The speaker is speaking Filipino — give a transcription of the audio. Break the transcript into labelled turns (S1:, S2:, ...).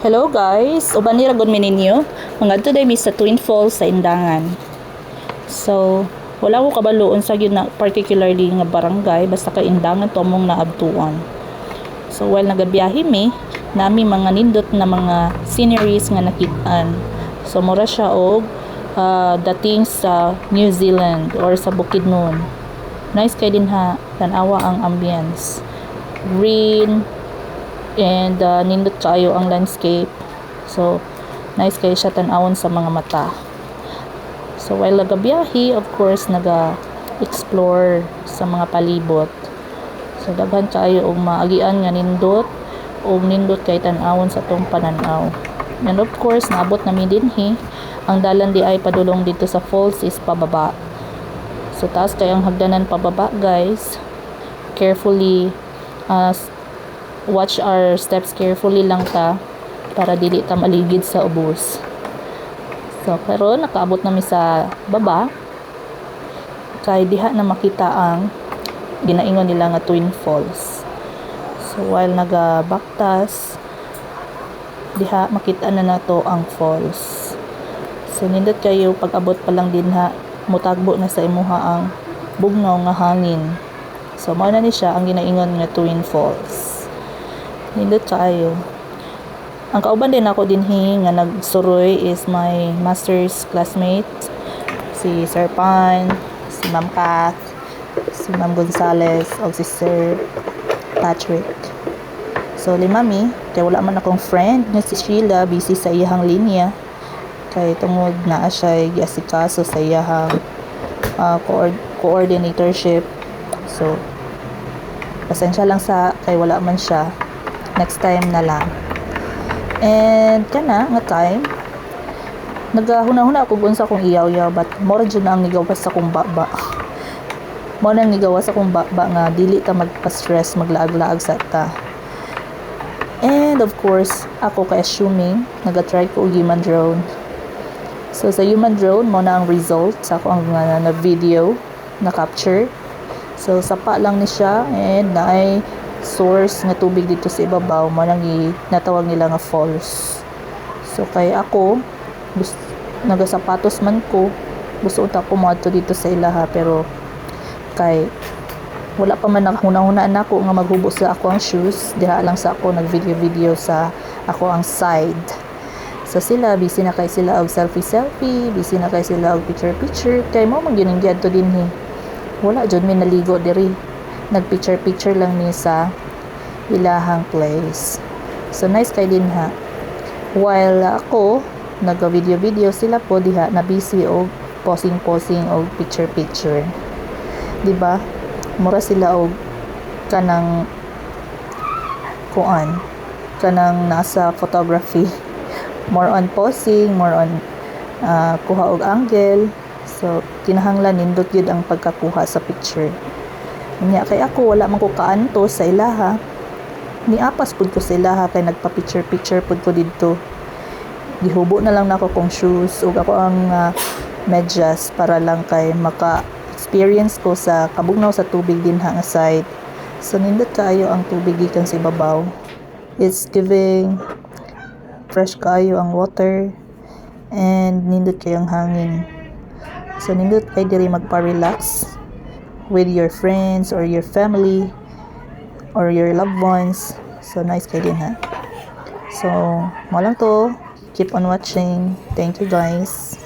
S1: Hello guys, uban ni ragon mi ninyo. Mangadto day mi sa Twin Falls sa Indangan. So, wala ko kabaloon sa gyud na particularly nga barangay basta kay Indangan to among naabtuan. So, while nagabiyahe mi, nami mga nindot na mga sceneries nga nakit-an. So, mura siya og dating sa New Zealand or sa Bukidnon. Nice kay din ha, tanawa ang ambience. Green, and nindot kayo ang landscape, so nice kayo siya tanawon sa mga mata. So while nagabiyahe, of course naga-explore sa mga palibot, so daghan kayo og maagian nga nindot og nindot kay tanawon sa tong pananaw. And of course naabot namin dinhi, ang dalan di ay padulong dito sa falls is pababa. So taas kay ang hagdanan pababa guys, carefully watch our steps carefully lang ta para dili ta maligid sa ubos. So pero nakaabot nami sa baba kay diha na makita ang ginaingon nila nga Twin Falls. So while naga-baktas diha makita na nato ang falls. So nindot kayo pag-abot pa lang dinha mutagbo na sa imuha ang bugnaw nga hangin. So mao na ni siya ang ginaingon nga Twin Falls. Nindot kaayo. Ang kauban din ako dinhi nga nagsuroy is my master's classmate, si Sir Pan, si Ma'am Kath, si Ma'am Gonzales, o si Sir Patrick. So lima mi, kay wala man akong friend nga si Sheila, busy sa iyahang linya. Kay tungod naa siya giasikaso sa iyahang coordinatorship. So pasensya lang sa kay wala man siya. Next time na lang. And kana nga time nagahuna-huna ako unsa kong iyaw-yaw, but more jud na ang nigawas sa kong baba. Mo nang nigawas sa kong baba nga dili ta magpa-stress, maglaag-laag sa ta. And of course ako kay assuming naga-try ko og human drone. So sa human drone mo na ang result sa ako ang na video na capture. So sapa lang ni siya and naay source nga tubig dito sa ibabaw, mo nang natawag nila nga falls. So kay ako nagasapatos man ko, gusto ta ko moadto dito sa ilaha, pero kay wala pa man nakahuna-hunaan ako nga maghubo sa ako ang shoes, diha lang sa ako nag-video sa ako ang side. So sila busy na kay sila og selfie, busy na kay sila og picture, kay mo man gyud to dinhi. Wala jud mi naligo diri, nagpicture lang mi sa ilahang place. So nice kay din ha. While ako naga-video sila po diha na busy og posing og picture. Diba? Mura sila og kanang kanang nasa photography. More on posing, more on kuha og angle. So kinahanglan nindot gyud ang pagkakuha sa picture. Nya kay ako wala man ko kaanto sa ilaha, niapas pud ko sa ilaha kay nagpa-picture pud ko didto. Gihubo na lang nako kong shoes ug ako ang medyas para lang kay maka-experience ko sa kabugnaw sa tubig dinha nga side. So nindot kaayo ang tubig gikan sa ibabaw. It's giving fresh kaayo ang water and nindot kayo ang hangin. So nindot kay diri magpa-relax with your friends or your family or your loved ones. So nice kay din ha. So mo lang to, keep on watching. Thank you guys.